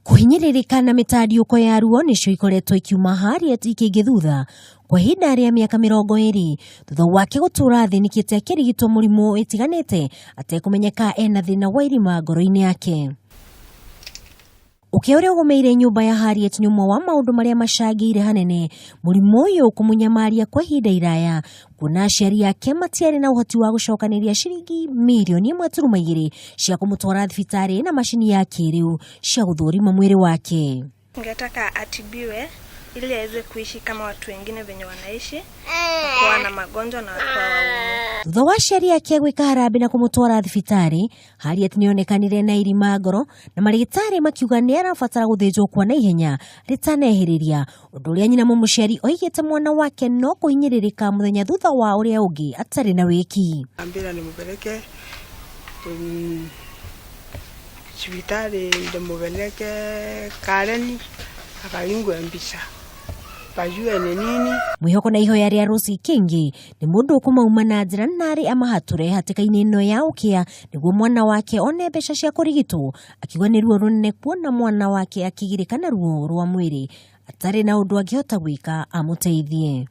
Kuhinyiririka na mitadiuko ya ruo nicio ikoretwo ikiuma Harriet ikingi thutha kwa ihinda rĩa mĩaka 20 thutha wake gutura thinikite akirigitwo murimu itiganite atekumenyeka ena thina wa irima ngoro-ini yake. Ukiuria ugumeire nyumba ya Harriet ni umwe wa maundu maria macangĩire hanene murimu uyu kumunyamaria kwa ihinda iraya, kuna aciari yake matiari na uhoti wa gucokaniria ciringi milioni 1.2 cia kumutwara thibitari na mashini ya kiriu cia guthũrima mwiri wake. Ningetaka atibiwe ili aweze kuishi kama watu wengine venye wanaishi, kwa na magonjwa na kwa waumwe. Thutha wa aciari yake gwika harambĩ na kumutwara thibitari, Harriet nionekanire na irima ngoro na marigitari makiuga ni arabatara guthĩnjwo kwa naihenya ritanehĩrĩria, ũndũ ũrĩa nyina mũciari oigĩte mwana wake no kũhinyiririka muthenya thutha wa ũrĩa ũngĩ atarĩ na wĩki. Ambira nimupeleke hospitali, ndimupeleke Kareni akaingwe mbica bajue ni nini. Mwihoko na ihoya ria Rosie Kingi ni mundu ukumauma na njira nari amahature hatikaini ino ya ukia niguo mwana wake one mbeca cia kurigitwo, akiuga ni ruo runene kuona mwana wake akigirikana ruo rwa mwiri atari na undu angihota gwika amuteithie.